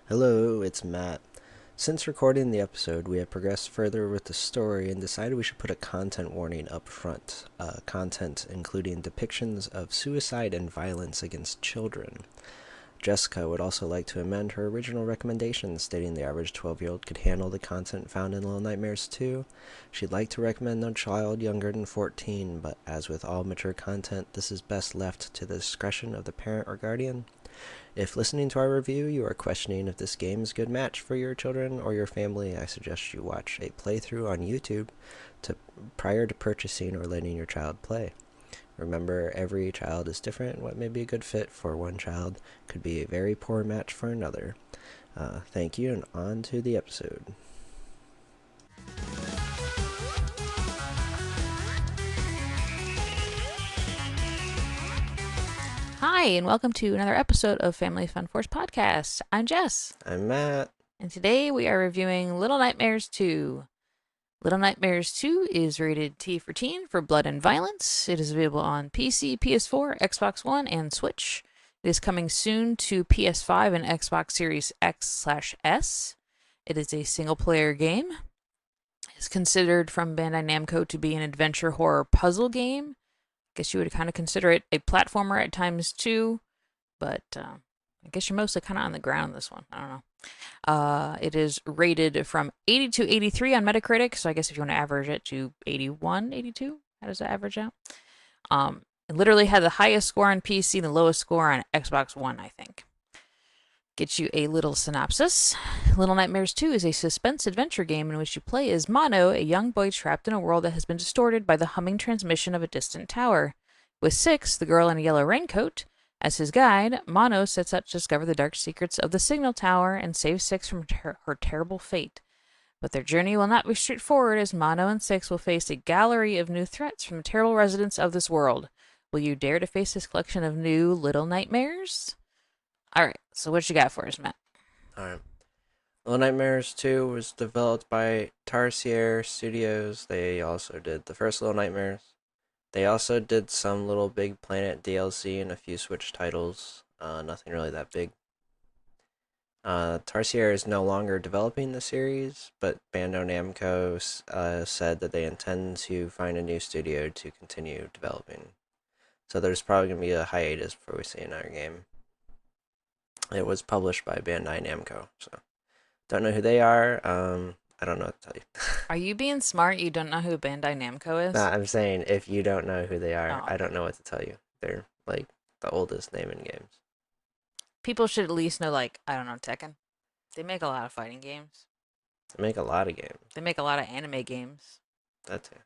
Hello, it's Matt. Since recording the episode, we have progressed further with the story and decided we should put a content warning up front. Content including depictions of suicide and violence against children. Jessica would also like to amend her original recommendation, stating the average 12-year-old could handle the content found in Little Nightmares 2. She'd like to recommend no child younger than 14, but as with all mature content, this is best left to the discretion of the parent or guardian. If listening to our review you are questioning if this game is a good match for your children or your family, I suggest you watch a playthrough on YouTube prior to purchasing or letting your child play. Remember, every child is different, and what may be a good fit for one child could be a very poor match for another. Thank you, and on to the episode. Hi, and welcome to another episode of Family Fun Force Podcast. I'm Jess, I'm Matt. and today we are reviewing Little Nightmares 2. Little Nightmares 2 is rated T for teen for blood and violence. It is available on PC, PS4, Xbox One, and Switch. It is coming soon to PS5 and Xbox Series X/S. It is a single-player game. It is considered from Bandai Namco to be an adventure horror puzzle game. I guess you would kind of consider it a platformer at times too, but I guess you're mostly kind of on the ground this one. I don't know. It is rated from 80 to 83 on Metacritic, so I guess if you want to average it to 81, 82, how does that average out? It literally had the highest score on PC and the lowest score on Xbox One, I think. Get you a little synopsis. Little Nightmares 2 is a suspense adventure game in which you play as Mono, a young boy trapped in a world that has been distorted by the humming transmission of a distant tower. With Six, the girl in a yellow raincoat, as his guide, Mono sets out to discover the dark secrets of the signal tower and save Six from her terrible fate. But their journey will not be straightforward, as Mono and Six will face a gallery of new threats from the terrible residents of this world. Will you dare to face this collection of new Little Nightmares? Alright, so what you got for us, Matt? Alright. Little Nightmares 2 was developed by Tarsier Studios. They also did the first Little Nightmares. They also did some Little Big Planet DLC and a few Switch titles. Nothing really that big. Tarsier is no longer developing the series, but Bandai Namco said that they intend to find a new studio to continue developing. So there's probably going to be a hiatus before we see another game. It was published by Bandai Namco, so don't know who they are. I don't know what to tell you. Are you being smart? You don't know who Bandai Namco is? Nah, I'm saying if you don't know who they are, Oh, I okay. don't know what to tell you. They're like the oldest name in games. People should at least know, like, I don't know, Tekken. They make a lot of fighting games. They make a lot of games. They make a lot of anime games. That too.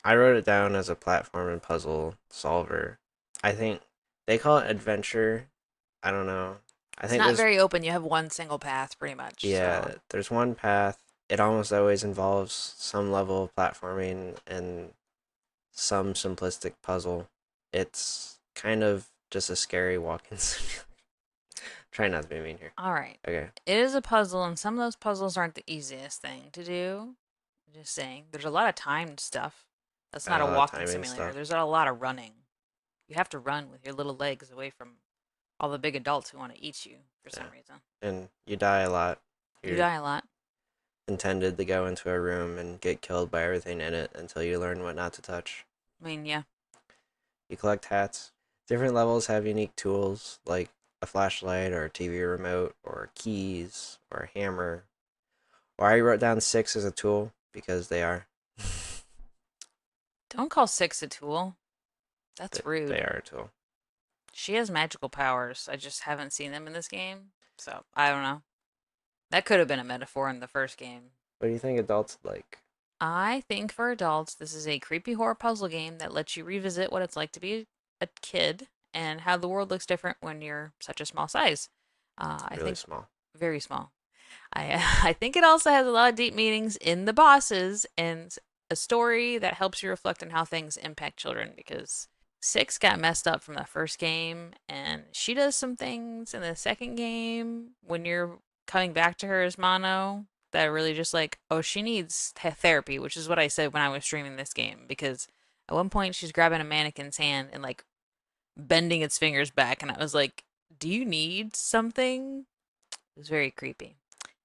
I wrote it down as a platform and puzzle solver. I think they call it adventure. I don't know. I It's think not there's very open. You have one single path, pretty much. So, yeah, there's one path. It almost always involves some level of platforming and some simplistic puzzle. It's kind of just a scary walking simulator. Try not to be mean here. all right. Okay. It is a puzzle, and some of those puzzles aren't the easiest thing to do. I'm just saying. There's a lot of timed stuff. That's not a A lot of walking timing simulator. stuff. There's a lot of running. You have to run with your little legs away from all the big adults who want to eat you for some Yeah. reason. And you die a lot. You You're die a lot. intended to go into a room and get killed by everything in it until you learn what not to touch. I mean, yeah. You collect hats. Different levels have unique tools like a flashlight or a TV remote or keys or a hammer. Or I wrote down six as a tool because they are. Don't call Six a tool. That's They rude. are a tool. She has magical powers. I just haven't seen them in this game. So, I don't know. That could have been a metaphor in the first game. What do you think adults like? I think for adults, this is a creepy horror puzzle game that lets you revisit what it's like to be a kid and how the world looks different when you're such a small size. I Really think small. very small. I think it also has a lot of deep meanings in the bosses and a story that helps you reflect on how things impact children because Six got messed up from the first game and she does some things in the second game when you're coming back to her as Mono that are really just like, oh, she needs therapy, which is what I said when I was streaming this game because at one point she's grabbing a mannequin's hand and like bending its fingers back and I was like, do you need something? It was very creepy.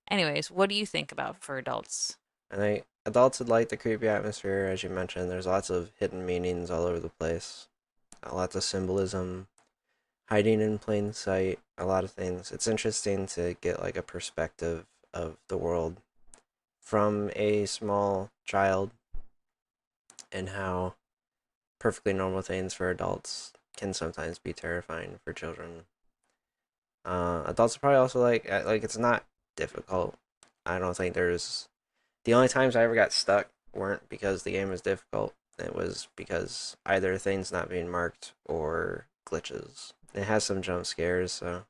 Anyways, what do you think about for adults? I think adults would like the creepy atmosphere, as you mentioned. There's lots of hidden meanings all over the place, lots of symbolism hiding in plain sight, a lot of things. It's interesting to get like a perspective of the world from a small child and how perfectly normal things for adults can sometimes be terrifying for children. Adults probably also like it's not difficult. I don't think there's the only times I ever got stuck weren't because the game was difficult. It was because either things not being marked or glitches. It has some jump scares, so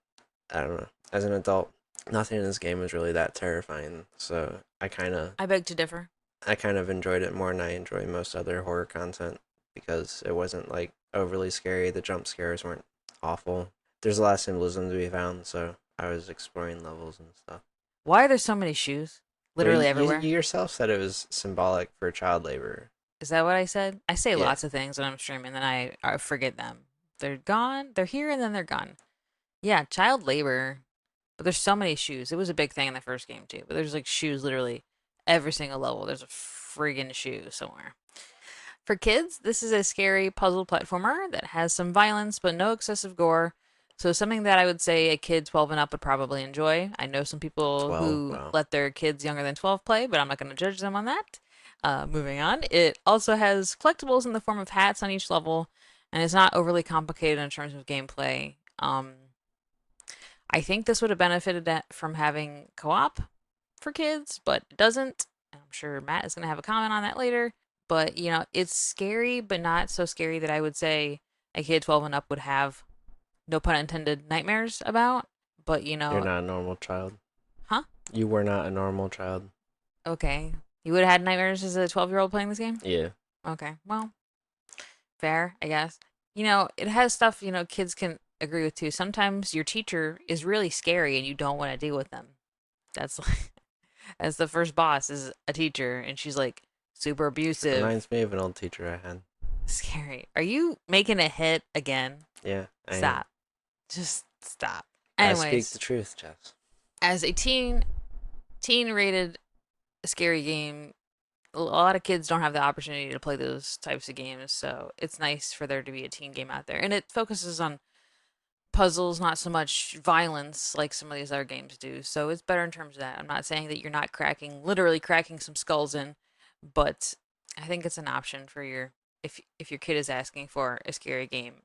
I don't know. As an adult, nothing in this game was really that terrifying. So I beg to differ. I kind of enjoyed it more than I enjoy most other horror content because it wasn't like overly scary. The jump scares weren't awful. There's a lot of symbolism to be found, so I was exploring levels and stuff. Why are there so many shoes? Well, Literally you everywhere. yourself said it was symbolic for child labor. Is that what I said? I say Yeah. lots of things when I'm streaming, then I forget them. They're gone, they're here, and then they're gone. Yeah, child labor. But there's so many shoes. It was a big thing in the first game too. But there's like shoes literally every single level. There's a friggin' shoe somewhere. For kids, this is a scary puzzle platformer that has some violence but no excessive gore. So something that I would say a kid 12 and up would probably enjoy. I know some people 12. who Wow. let their kids younger than 12 play, but I'm not going to judge them on that. Moving on, it also has collectibles in the form of hats on each level, and it's not overly complicated in terms of gameplay. I think this would have benefited from having co-op for kids, but it doesn't. I'm sure Matt is going to have a comment on that later. But, it's scary, but not so scary that I would say a kid 12 and up would have, no pun intended, nightmares about. But, You're not a normal child. huh? You were not a normal child. Okay. You would have had nightmares as a 12-year-old playing this game? Yeah. Okay. Well, fair, I guess. It has stuff, kids can agree with too. Sometimes your teacher is really scary and you don't want to deal with them. That's like, as the first boss is a teacher and she's like super abusive. Reminds me of an old teacher I had. Scary. Are you making a hit again? Yeah, I am. Stop. Just stop. I speak the Anyways, truth, Jess. as a teen rated scary game, a lot of kids don't have the opportunity to play those types of games, so it's nice for there to be a teen game out there. And it focuses on puzzles, not so much violence like some of these other games do. So it's better in terms of that. I'm not saying that you're not literally cracking some skulls in, but I think it's an option for if your kid is asking for a scary game,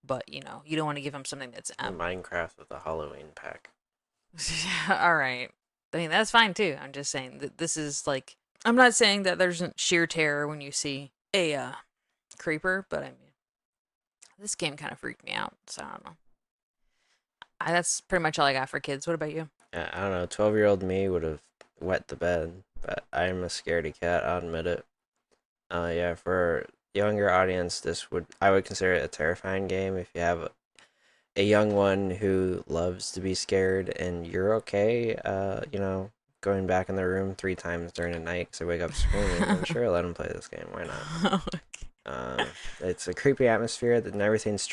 but you don't want to give them something that's Minecraft with a Halloween pack. all right. I mean, that's fine too. I'm just saying that this is like I'm not saying that there's sheer terror when you see a creeper, but I mean, this game kind of freaked me out, so I don't know. That's pretty much all I got for kids. What about you? Yeah, I don't know. 12-year-old me would have wet the bed, but I'm a scaredy cat. I'll admit it. Yeah, for younger audience, I would consider it a terrifying game. If you have a young one who loves to be scared and you're okay, going back in their room 3 times during the night because they wake up screaming, then sure, let them play this game. Why not? Okay. It's a creepy atmosphere, and everything's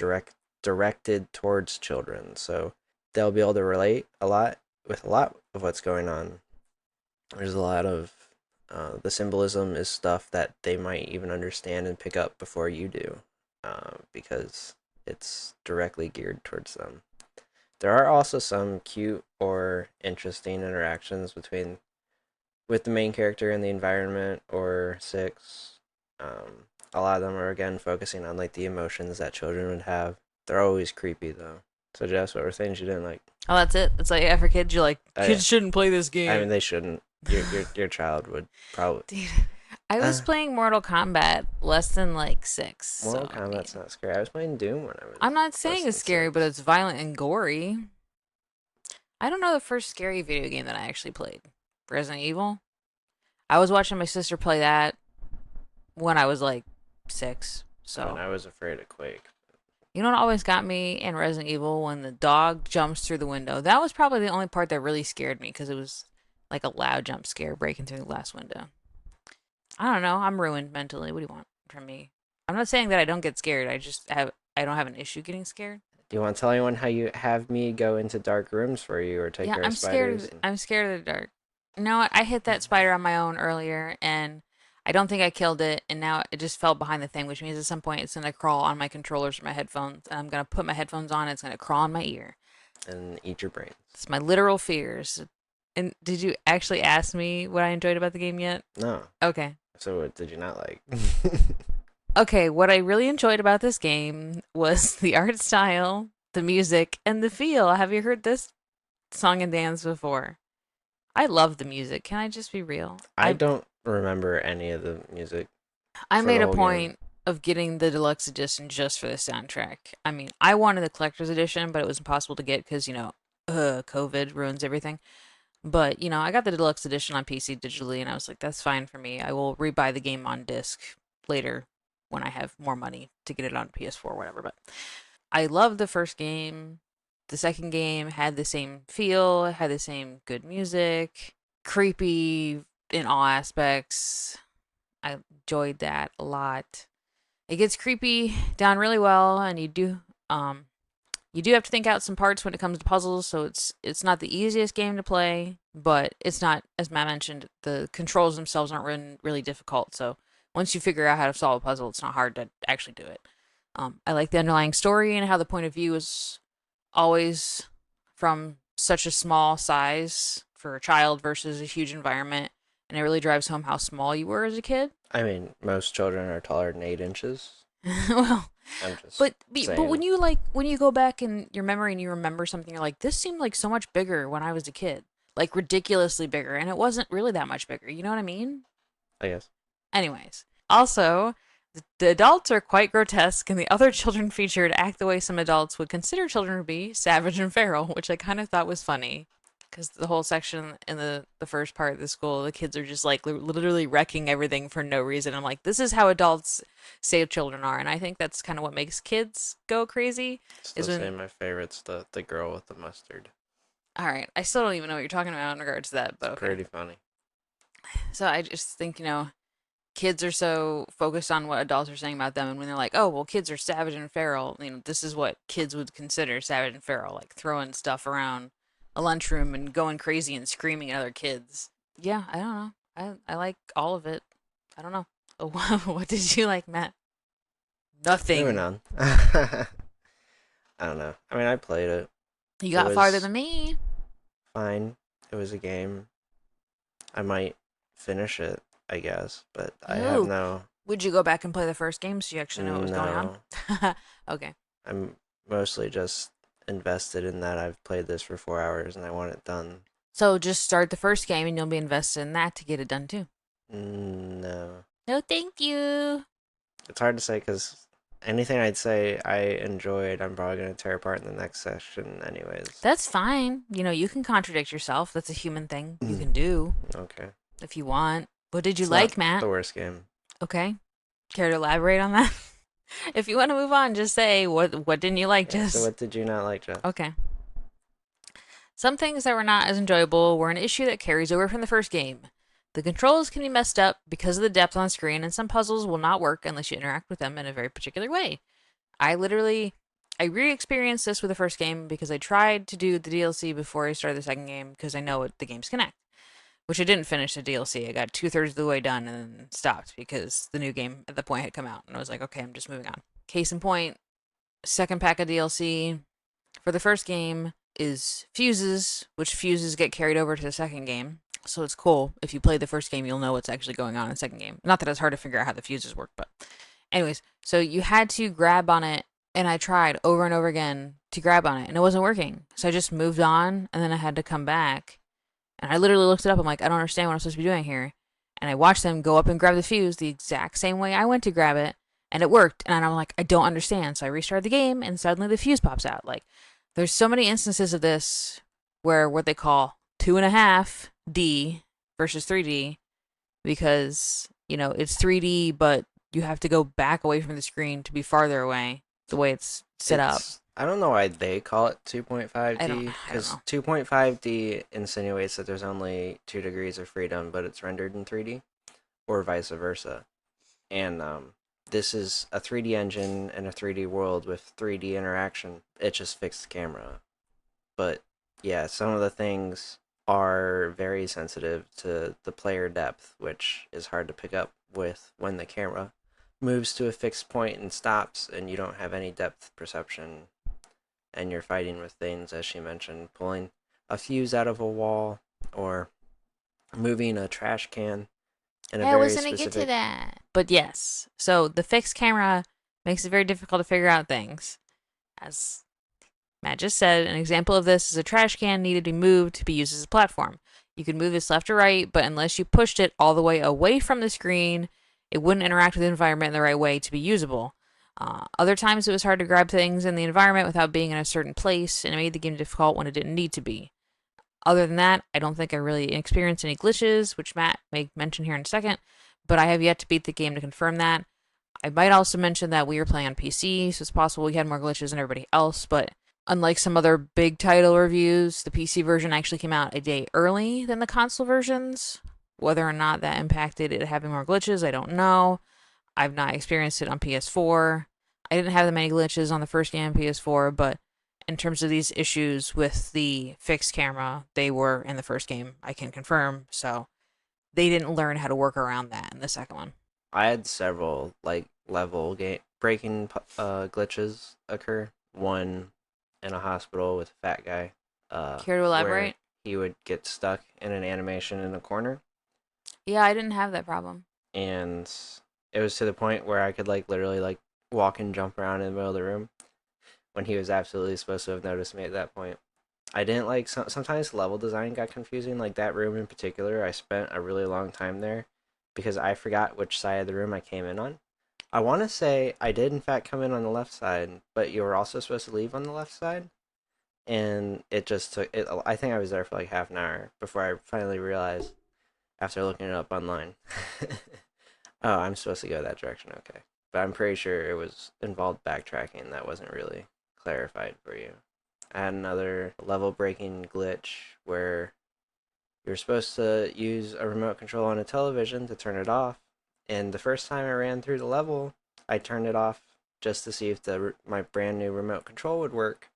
directed towards children, so they'll be able to relate with a lot of what's going on. There's a lot of the symbolism is stuff that they might even understand and pick up before you do, because it's directly geared towards them. There are also some cute or interesting interactions with the main character and the environment or six. A lot of them are again focusing on like the emotions that children would have. They're always creepy though. So Jess, what were things you didn't like? Oh, that's it. It's like, yeah, for kids, you're like, Yeah. kids shouldn't play this I mean, game. they shouldn't. Your child would probably. Dude, I was Uh, playing Mortal Kombat less than like 6, so Mortal I Kombat's mean, not scary. I was playing Doom when I was I'm not less saying it's than scary, but 6. it's violent and gory. I don't know the first scary video game that I actually played. Resident Evil. I was watching my sister play that when I was like 6, I mean, so. I was afraid of Quake. You know what always got me in Resident Evil? When the dog jumps through the window. That was probably the only part that really scared me because it was like a loud jump scare breaking through the glass window. I don't know. I'm ruined mentally. What do you want from me? I'm not saying that I don't get scared. I don't have an issue getting scared. Do you want to tell anyone how you have me go into dark rooms for you or take Yeah, care of I'm scared. spiders? I'm scared of the dark. You know what? I hit that spider on my own earlier, and I don't think I killed it. And now it just fell behind the thing, which means at some point it's gonna crawl on my controllers or my headphones, and I'm gonna put my headphones on. And it's gonna crawl in my ear. And eat your brains. It's my literal fears. And did you actually ask me what I enjoyed about the game yet? No. Okay. So what did you not like? Okay, what I really enjoyed about this game was the art style, the music, and the feel. Have you heard this song and dance before? I love the music. Can I just be real? I don't remember any of the music I for the made a whole game. point of getting the deluxe edition just for the soundtrack. I mean, I wanted the collector's edition, but it was impossible to get because, COVID ruins everything. But, I got the deluxe edition on PC digitally, and I was like, that's fine for me. I will rebuy the game on disc later when I have more money to get it on PS4 or whatever. But I loved the first game. The second game had the same feel, had the same good music, creepy in all aspects. I enjoyed that a lot. It gets creepy down really well, and you do have to think out some parts when it comes to puzzles, so it's not the easiest game to play, but it's not, as Matt mentioned, the controls themselves aren't really difficult. So once you figure out how to solve a puzzle, it's not hard to actually do it. I like the underlying story and how the point of view is always from such a small size for a child versus a huge environment, and it really drives home how small you were as a kid. I mean, most children are taller than 8 inches. Well, I'm just but saying. when you go back in your memory and you remember something, you're like, this seemed like so much bigger when I was a kid, like ridiculously bigger, and it wasn't really that much bigger. You know what I mean? I guess. Anyways, also, the adults are quite grotesque, and the other children featured act the way some adults would consider children to be, savage and feral, which I kind of thought was funny. Because the whole section in the first part of the school, the kids are just like literally wrecking everything for no reason. I'm like, this is how adults say children are, and I think that's kind of what makes kids go crazy. Is Still say when, my favorite's the girl with the mustard. all right, I still don't even know what you're talking about in regards to that, It's but okay. pretty funny. So I just think kids are so focused on what adults are saying about them, and when they're like, oh well, kids are savage and feral, this is what kids would consider savage and feral, like throwing stuff around a lunchroom and going crazy and screaming at other kids. Yeah, I don't know. I like all of it. I don't know. What did you like, Matt? Moving Nothing. on. I don't know. I mean, I played it. You It got farther was than me. fine. It was a game. I might finish it, I guess, but I have Ooh, no. would you go back and play the first game so you actually know what was going on? No. Okay. I'm mostly just invested in that. I've played this for 4 hours and I want it done. So just start the first game and you'll be invested in that to get it done too. No. No, thank you. It's hard to say because anything I'd say I enjoyed, I'm probably going to tear apart in the next session, anyways. That's fine. You can contradict yourself. That's a human thing you can do Okay. if you want. What did you It's not like, Matt? the worst game. Okay. Care to elaborate on that? If you want to move on, just say what didn't you like, Yeah, so Jess? what did you not like, Jeff? Okay. Some things that were not as enjoyable were an issue that carries over from the first game. The controls can be messed up because of the depth on screen, and some puzzles will not work unless you interact with them in a very particular way. I literally I re-experienced this with the first game because I tried to do the DLC before I started the second game because I know the games connect. Which I didn't finish the DLC. I got 2/3 of the way done and then stopped because the new game at the point had come out, and I was like, okay, I'm just moving on. Case in point, second pack of DLC for the first game is fuses, which fuses get carried over to the second game. So it's cool. If you play the first game, you'll know what's actually going on in the second game. Not that it's hard to figure out how the fuses work, but anyways, so you had to grab on it, and I tried over and over again to grab on it, and it wasn't working. So I just moved on, and then I had to come back. And I literally looked it up. I'm like, I don't understand what I'm supposed to be doing here. And I watched them go up and grab the fuse the exact same way I went to grab it, and it worked. And I'm like, I don't understand. So I restarted the game, and suddenly the fuse pops out. Like, there's so many instances of this where what they call 2.5D versus 3D, because it's 3D, but you have to go back away from the screen to be farther away. The way it's set up. I don't know why they call it I don't. 2.5D, I don't because know. 2.5D insinuates that there's only 2 degrees of freedom, but it's rendered in 3D, or vice versa. And this is a 3D engine and a 3D world with 3D interaction. It just fixed the camera. But yeah, some of the things are very sensitive to the player depth, which is hard to pick up with when the camera moves to a fixed point and stops, and you don't have any depth perception, and you're fighting with things, as she mentioned, pulling a fuse out of a wall or moving a trash can in a Yeah, I was very gonna get to specific. that. But yes, so the fixed camera makes it very difficult to figure out things. As Matt just said, an example of this is a trash can needed to be moved to be used as a platform. You could move this left or right, but unless you pushed it all the way away from the screen, it wouldn't interact with the environment in the right way to be usable. Other times it was hard to grab things in the environment without being in a certain place, and it made the game difficult when it didn't need to be. Other than that, I don't think I really experienced any glitches, which Matt may mention here in a second, but I have yet to beat the game to confirm that. I might also mention that we were playing on PC, so it's possible we had more glitches than everybody else, but unlike some other big title reviews, the PC version actually came out a day early than the console versions. Whether or not that impacted it having more glitches, I don't know. I've not experienced it on PS4. I didn't have that many glitches on the first game on PS4, but in terms of these issues with the fixed camera, they were in the first game, I can confirm. So they didn't learn how to work around that in the second one. I had several like level game breaking glitches occur. One in a hospital with a fat guy, Care to where elaborate? he would get stuck in an animation in a corner, Yeah, I didn't have that problem. and it was to the point where I could like literally like walk and jump around in the middle of the room when he was absolutely supposed to have noticed me at that point. I didn't like sometimes level design got confusing. Like that room in particular, I spent a really long time there because I forgot which side of the room I came in on. I want to say I did in fact come in on the left side, but you were also supposed to leave on the left side, and it just took it. I think I was there for like half an hour before I finally realized after looking it up online. Oh, I'm supposed to go that direction. Okay, but I'm pretty sure it was involved backtracking that wasn't really clarified for you. I had another level breaking glitch where you're supposed to use a remote control on a television to turn it off. And the first time I ran through the level, I turned it off just to see if my brand new remote control would work.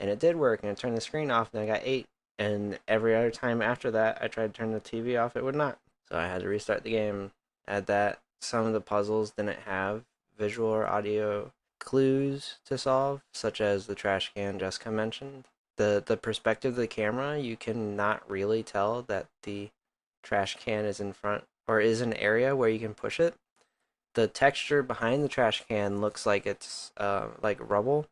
And it did work, and it turned the screen off, and I got 8. And every other time after that, I tried to turn the TV off, it would not. So I had to restart the game. Add that. Some of the puzzles didn't have visual or audio clues to solve, such as the trash can Jessica mentioned. The perspective of the camera, you cannot really tell that the trash can is in front or is an area where you can push it. The texture behind the trash can looks like it's like rubble.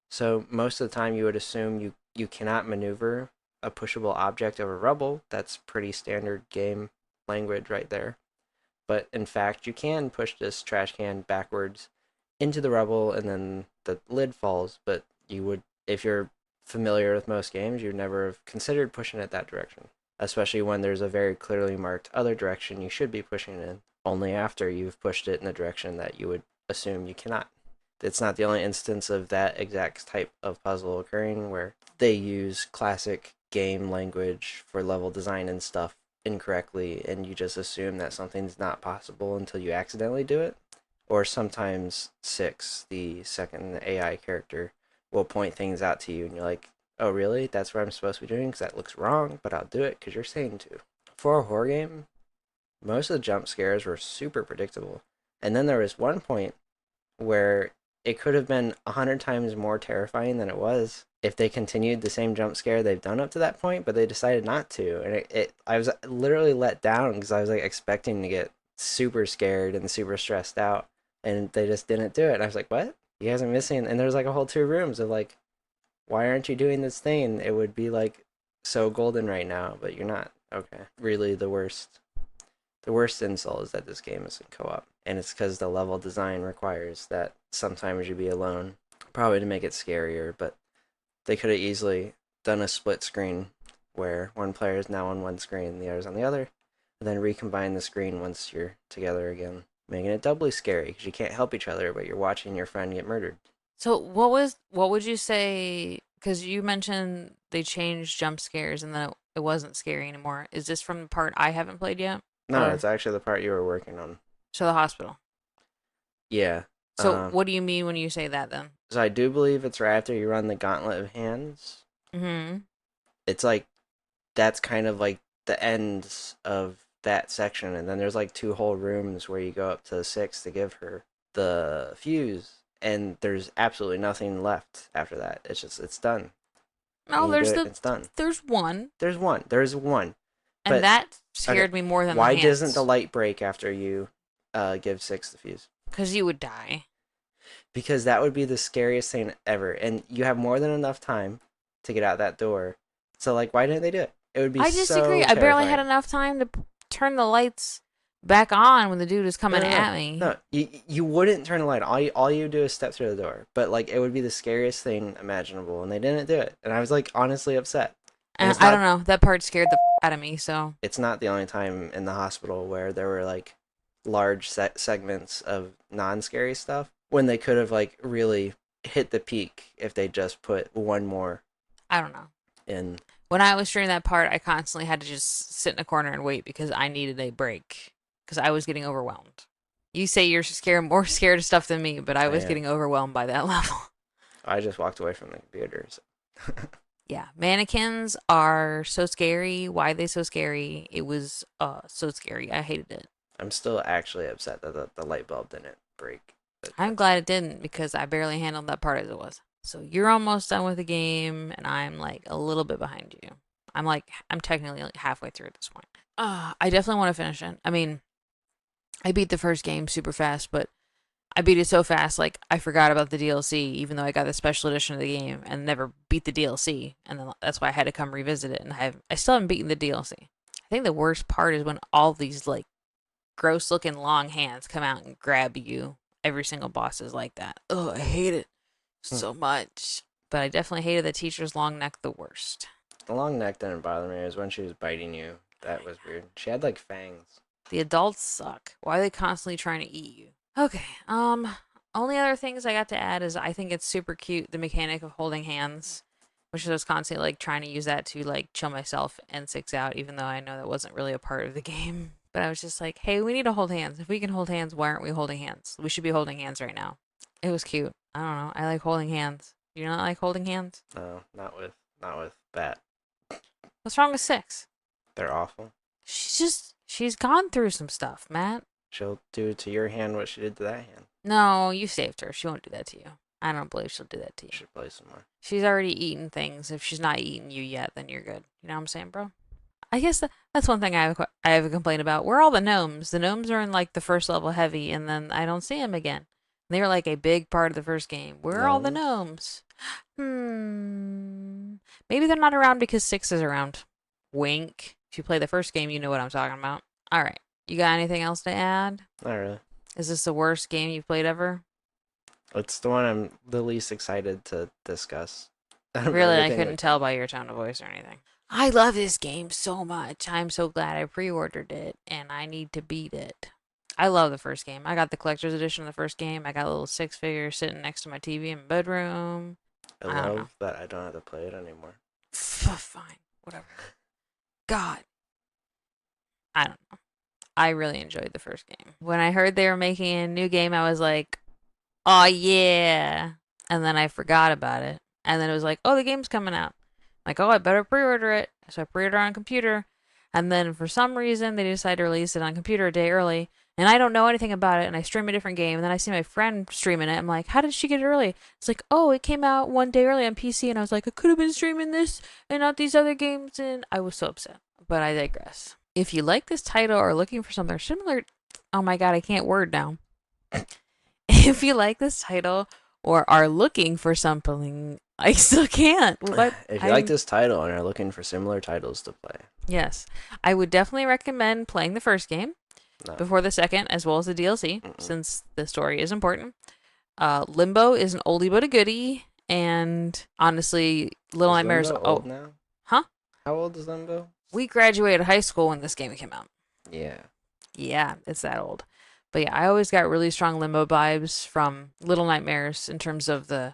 So most of the time, you would assume you cannot maneuver a pushable object over rubble. That's pretty standard game language right there. But in fact, you can push this trash can backwards into the rubble, and then the lid falls. But you would, if you're familiar with most games, you'd never have considered pushing it that direction, especially when there's a very clearly marked other direction you should be pushing in, only after you've pushed it in the direction that you would assume you cannot. It's not the only instance of that exact type of puzzle occurring where they use classic game language for level design and stuff incorrectly, and you just assume that something's not possible until you accidentally do it. Or sometimes Six, the second AI character, will point things out to you, and you're like, oh, really? That's what I'm supposed to be doing? Because that looks wrong, but I'll do it because you're saying to. For a horror game, most of the jump scares were super predictable. And then there was one point where it could have been 100 times more terrifying than it was if they continued the same jump scare they've done up to that point, but they decided not to. And I was literally let down because I was like expecting to get super scared and super stressed out, and they just didn't do it. And I was like, what? You guys are missing. And there's like a whole 2 rooms of like, why aren't you doing this thing? It would be like so golden right now, but you're not. Okay. Really, the worst insult is that this game is in co-op, and it's because the level design requires that sometimes you be alone, probably to make it scarier. But they could have easily done a split screen where one player is now on one screen and the other's on the other, and then recombine the screen once you're together again, making it doubly scary because you can't help each other, but you're watching your friend get murdered. So what would you say? Because you mentioned they changed jump scares and then it wasn't scary anymore. Is this from the part I haven't played yet, No, it's or actually the part you were working on. to the hospital? Yeah. So what do you mean when you say that then? So I do believe it's right after you run the Gauntlet of Hands. Mm-hmm. It's like that's kind of like the ends of that section, and then there's like two whole rooms where you go up to 6 to give her the fuse, and there's absolutely nothing left after that. It's done, No, and you do it, and it's done. there's one, There's one, and but that okay, scared me more than the why doesn't the hands, light break after you give 6 the fuse? because you would die. Because that would be the scariest thing ever, and you have more than enough time to get out that door. So like, why didn't they do it? It would be I disagree. so I barely had terrifying. enough time to turn the lights back on when the dude was No, coming no, no, at me. no. You wouldn't turn the light on. All you do is step through the door. But like, it would be the scariest thing imaginable, and they didn't do it. And I was like, honestly upset. And And I don't know. That part scared the out of me. So it's not the only time in the hospital where there were like large segments of non-scary stuff when they could have like really hit the peak if they just put one more I don't know. in. When I was during that part, I constantly had to just sit in a corner and wait because I needed a break because I was getting overwhelmed. You say you're more scared of stuff than me, but I I was am. getting overwhelmed by that level. I just walked away from the computer. So. Yeah, mannequins are so scary. Why are they so scary? It was so scary. I hated it. I'm still actually upset that the light bulb didn't break. But I'm glad it didn't because I barely handled that part as it was. So you're almost done with the game, and I'm like a little bit behind you. I'm technically like halfway through at this point. I definitely want to finish it. I mean, I beat the first game super fast, but I beat it so fast, like I forgot about the DLC, even though I got the special edition of the game and never beat the DLC, and then that's why I had to come revisit it. And I still haven't beaten the DLC. I think the worst part is when all these like gross looking long hands come out and grab you. Every single boss is like that. Oh, I hate it hmm. so much. But I definitely hated the teacher's long neck the worst. The long neck didn't bother me. It was when she was biting you. That was weird. She had like fangs. The adults suck. Why are they constantly trying to eat you? Okay. Only other things I got to add is I think it's super cute the mechanic of holding hands, which I was constantly like trying to use that to like chill myself and 6 out, even though I know that wasn't really a part of the game. But I was just like, hey, we need to hold hands. If we can hold hands, why aren't we holding hands? We should be holding hands right now. It was cute. I don't know. I like holding hands. Do you not like holding hands? No, not with Bat. What's wrong with 6? They're awful. She's gone through some stuff, Matt. She'll do to your hand what she did to that hand. No, you saved her. She won't do that to you. I don't believe she'll do that to You you. should play some more. She's already eaten things. If she's not eaten you yet, then you're good. You know what I'm saying, bro? I guess that's one thing I have a complaint about. Where are all the gnomes? The gnomes are in like the first level heavy, and then I don't see them again. They were like a big part of the first game. Where are all the Gnomes? gnomes? Hmm. Maybe they're not around because 6 is around. Wink. If you play the first game, you know what I'm talking about. All right. You got anything else to add? Not really. Is this the worst game you've played ever? It's the one I'm the least excited to discuss. Really, I Everything couldn't tell by your tone of voice or anything. I love this game so much. I'm so glad I pre ordered it and I need to beat it. I love the first game. I got the collector's edition of the first game. I got a little 6 figure sitting next to my TV in my bedroom. I I don't know. love that I don't have to play it anymore. Fine. Whatever. God. I don't know. I really enjoyed the first game. When I heard they were making a new game, I was like, oh yeah. And then I forgot about it. And then it was like, oh, the game's coming out. I'm like, oh, I better pre-order it. So I pre-order on computer. And then for some reason they decided to release it on computer a day early. And I don't know anything about it. And I stream a different game. And then I see my friend streaming it. I'm like, how did she get it early? It's like, oh, it came out one day early on PC. And I was like, I could have been streaming this and not these other games. And I was so upset. But I digress. If you like this title or are looking for something similar, oh my god, I can't word now. If you like this title or are looking for something, I still can't. What? If you like this title and are looking for similar titles to play, Yes, I would definitely recommend playing the first game no. before the second, as well as the DLC, Mm-mm. since the story is important. Limbo is an oldie but a goodie, and honestly, Little Is Nightmares. Limbo Oh, old now? huh? How old is Limbo? We graduated high school when this game came out. Yeah. Yeah, it's that old. But yeah, I always got really strong Limbo vibes from Little Nightmares in terms of the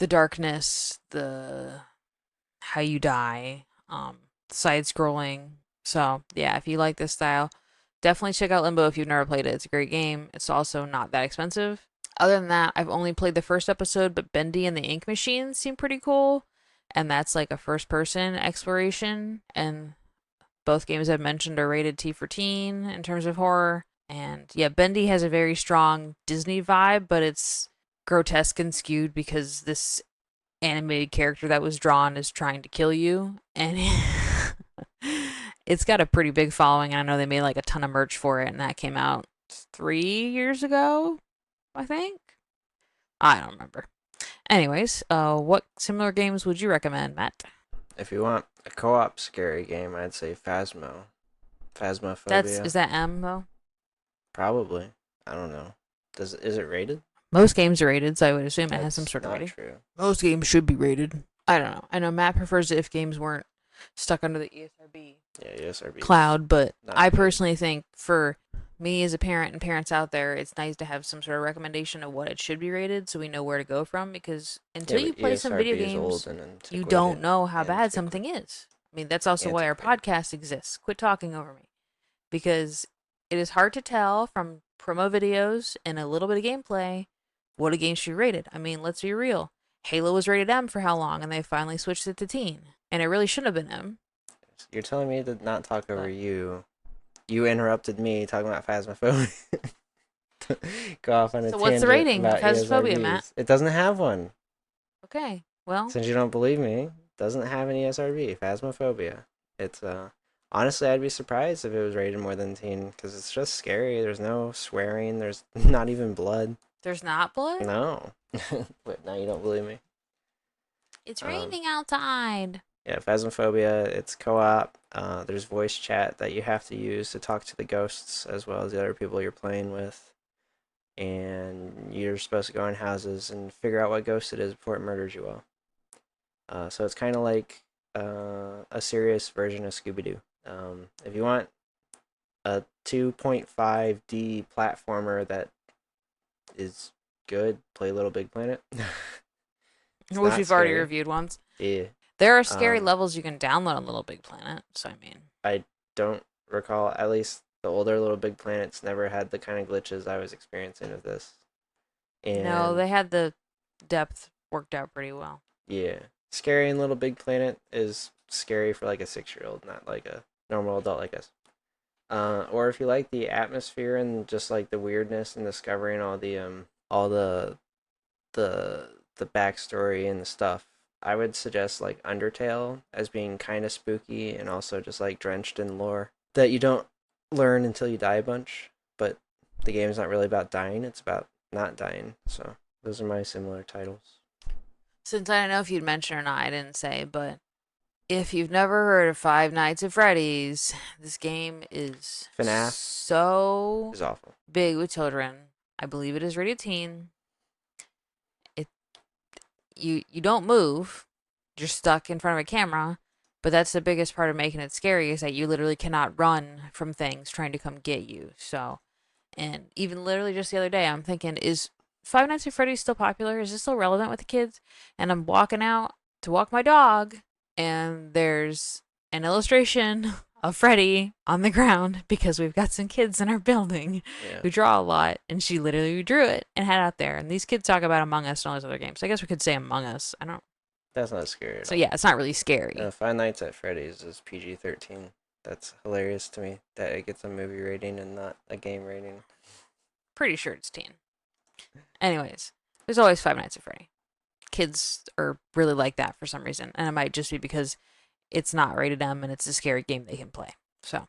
darkness, the how you die, side scrolling. So yeah, if you like this style, Definitely check out Limbo if you've never played it. It's a great game. It's also not that expensive. Other than that, I've only played the first episode, but Bendy and the Ink Machine seem pretty cool. And that's like a first person exploration. And both games I've mentioned are rated T for teen in terms of horror. And yeah, Bendy has a very strong Disney vibe, but it's grotesque and skewed because this animated character that was drawn is trying to kill you. And it's got a pretty big following. I know they made like a ton of merch for it, and that came out 3 years ago, I think. I don't remember. Anyways, what similar games would you recommend, Matt? If you want a co-op scary game, I'd say Is Phasmophobia. that M though? Probably. I don't know. Is it rated? Most games are rated, so I would assume it has some That's sort of not rating. true. Most games should be rated. I don't know. I know Matt prefers it if games weren't stuck under the ESRB Yeah, ESRB is cloud, but not I good. personally think for me as a parent and parents out there, it's nice to have some sort of recommendation of what it should be rated so we know where to go from because until Yeah, you but play some video ESRB is old games, and you don't antiquated. know how bad Antiquated. something is. I mean, that's also why our Antiquated. podcast exists. Quit talking over me. Because it is hard to tell from promo videos and a little bit of gameplay what a game should be rated. I mean, let's be real. Halo was rated M for how long, and they finally switched it to teen. And it really shouldn't have been M. You're telling me to not talk over But you. You interrupted me talking about Phasmophobia. Go off on a so what's the tangent rating of about Phasmophobia, Matt? ESRBs. It doesn't have one. Okay, well, Since you don't believe me, it doesn't have an ESRB. Phasmophobia. It's honestly, I'd be surprised if it was rated more than teen because it's just scary. There's no swearing. There's not even blood. there's not blood? No. But now you don't believe me. It's Um, raining outside. yeah, Phasmophobia. It's co-op. There's voice chat that you have to use to talk to the ghosts as well as the other people you're playing with. And you're supposed to go in houses and figure out what ghost it is before it murders you all. So it's kind of like a serious version of Scooby Doo. If you want a 2.5D platformer that is good, play Little Big Planet. It's Which not we've already scary. reviewed once. Yeah. There are scary Um, levels you can download on Little Big Planet, so I mean. I don't recall, at least the older Little Big Planets never had the kind of glitches I was experiencing with this. No, And they had the depth worked out pretty well. yeah, scary in Little Big Planet is scary for like a 6-year-old, not like a normal adult like us. Or if you like the atmosphere and just like the weirdness and discovering all the the backstory and the stuff, I would suggest like Undertale as being kind of spooky and also just like drenched in lore that you don't learn until you die a bunch. But the game's not really about dying; it's about not dying. So those are my similar titles. Since I don't know if you'd mention or not, I didn't say, but if you've never heard of Five Nights at Freddy's, this game is FNAF so is awful. big with children. I believe it is rated teen. It you don't move. You're stuck in front of a camera, but that's the biggest part of making it scary is that you literally cannot run from things trying to come get you. So, and even literally just the other day, I'm thinking, is Five Nights at Freddy's still popular? Is this still relevant with the kids? And I'm walking out to walk my dog, and there's an illustration of Freddy on the ground because we've got some kids in our building Yeah, who draw a lot, and she literally drew it and had it out there. And these kids talk about Among Us and all these other games. So I guess we could say Among Us. I don't. that's not scary at So all. yeah, it's not really scary. Five Nights at Freddy's is PG-13. That's hilarious to me that it gets a movie rating and not a game rating. Pretty sure it's teen. Anyways, there's always Five Nights at Freddy. Kids are really like that for some reason, and it might just be because it's not rated M and it's a scary game they can play. So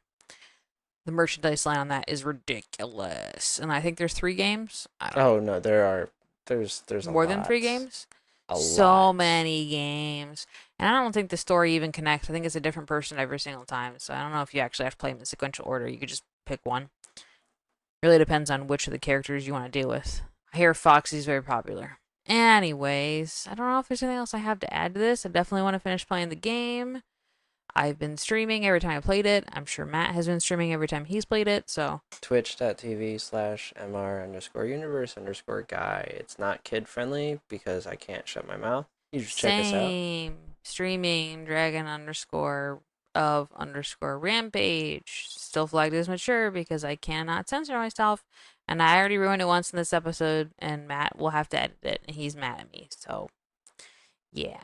the merchandise line on that is ridiculous, and I think there's 3 games. I don't Oh know, no, there's a more than 3 lot. games. A So lot. many games, and I don't think the story even connects. I think it's a different person every single time. So I don't know if you actually have to play them in sequential order. You could just pick one. Really depends on which of the characters you want to deal with. I hear Foxy's very popular. Anyways, I don't know if there's anything else I have to add to this. I definitely want to finish playing the game. I've been streaming every time I played it. I'm sure Matt has been streaming every time he's played it. So Twitch.tv/mr_universe_guy. It's not kid friendly because I can't shut my mouth. You just check us out. same streaming dragon underscore FFF_Rampage. Still flagged as mature because I cannot censor myself. And I already ruined it once in this episode, and Matt will have to edit it, and he's mad at me. So, yeah.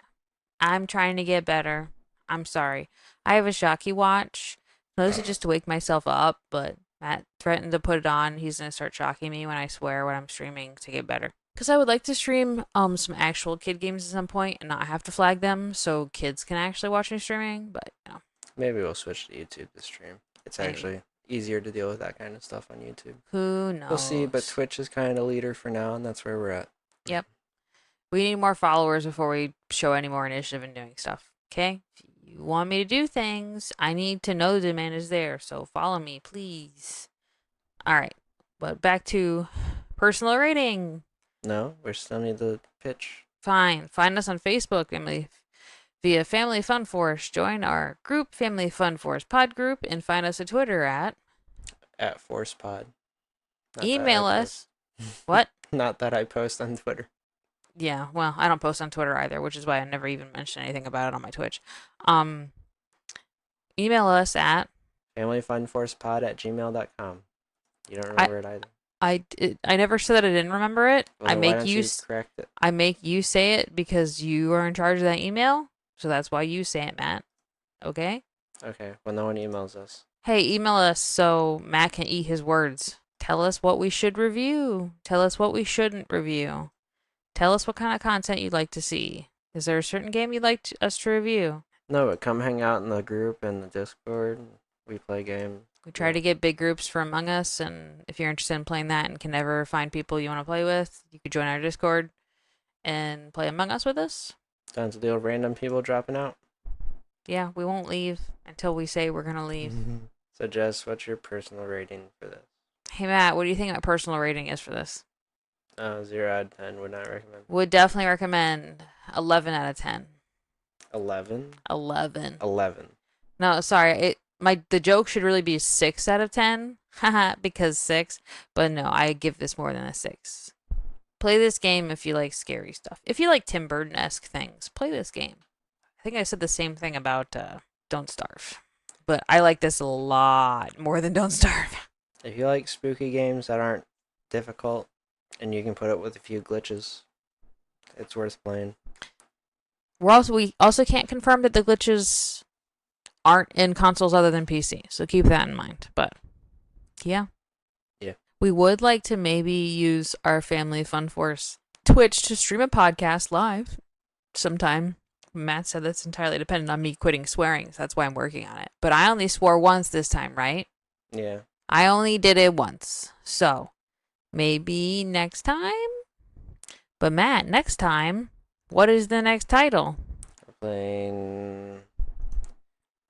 I'm trying to get better. I'm sorry. I have a Shocky watch, mostly just to wake myself up, but Matt threatened to put it on. He's going to start shocking me when I swear when I'm streaming to get better. Because I would like to stream some actual kid games at some point and not have to flag them so kids can actually watch me streaming, but, you know. Maybe we'll switch to YouTube to stream. It's actually easier to deal with that kind of stuff on YouTube. Who knows? We'll see, but Twitch is kind of leader for now, and that's where we're at. Yep. We need more followers before we show any more initiative in doing stuff, okay? If you want me to do things, I need to know the demand is there, so follow me, please. All right, but back to personal rating. No, we still need the pitch. Fine. Find us on Facebook, via Family Fun Force. Join our group, Family Fun Force Pod Group, and find us on Twitter at ForcePod. Email us. What? Not that I post on Twitter. Yeah, well, I don't post on Twitter either, which is why I never even mention anything about it on my Twitch. Email us at familyfunforcepod@gmail.com. You don't remember it either. I never said that I didn't remember it. Well, I make you correct it. I make you say it because you are in charge of that email, so that's why you say it, Matt. Okay? Okay. Well, no one emails us. Hey, email us so Matt can eat his words. Tell us what we should review. Tell us what we shouldn't review. Tell us what kind of content you'd like to see. Is there a certain game you'd like us to review? No, but come hang out in the group and the Discord. We play games. We try to get big groups for Among Us, and if you're interested in playing that and can never find people you want to play with, you could join our Discord and play Among Us with us. Sounds a deal. Random people dropping out. Yeah, we won't leave until we say we're going to leave. So, Jess, what's your personal rating for this? Hey, Matt, what do you think my personal rating is for this? 0 out of 10. Would not recommend. Would definitely recommend 11 out of 10. 11? 11. 11. No, sorry. The joke should really be 6 out of 10. Haha, because 6. But no, I give this more than a 6. Play this game if you like scary stuff. If you like Tim Burton-esque things, play this game. I think I said the same thing about Don't Starve. But I like this a lot more than Don't Starve. If you like spooky games that aren't difficult and you can put up with a few glitches, it's worth playing. We also can't confirm that the glitches aren't in consoles other than PC, so keep that in mind. But yeah. We would like to maybe use our Family Fun Force Twitch to stream a podcast live sometime. Matt said that's entirely dependent on me quitting swearing, so that's why I'm working on it. But I only swore once this time, right? Yeah. I only did it once. So maybe next time? But Matt, next time, what is the next title? We're playing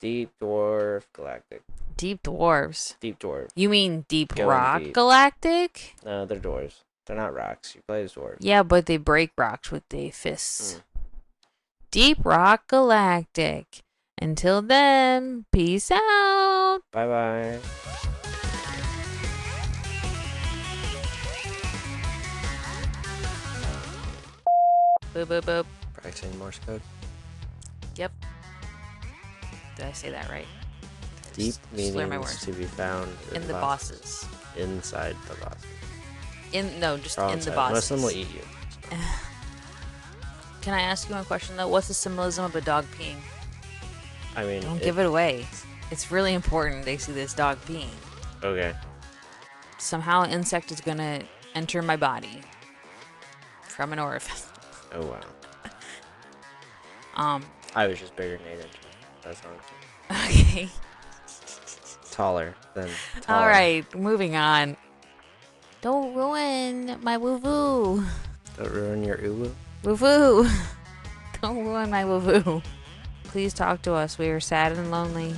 Deep Dwarf Galactic. Deep Dwarves. Deep Dwarf. You mean Deep Going Rock deep. Galactic? No, they're dwarves. They're not rocks. You play as dwarves. Yeah, but they break rocks with their fists. Deep Rock Galactic. Until then, peace out. Bye-bye. Boop, boop, boop. Practicing Morse code. Yep. Did I say that right? Deep Slur my meanings words. to be found In the bosses. Inside the bosses. Just Or in the outside. bosses. Most of them will eat you. Can I ask you one question though? What's the symbolism of a dog peeing? I mean, Don't give it away. It's really important they see this dog peeing. Okay. Somehow an insect is gonna enter my body from an orifice. Oh wow. I was just bigger than 8 inches. That's all. Okay. Taller than taller. All right, moving on. Don't ruin my woo-woo. Don't ruin your uwu. Woo-woo. Don't ruin my woo-woo. Please talk to us. We are sad and lonely.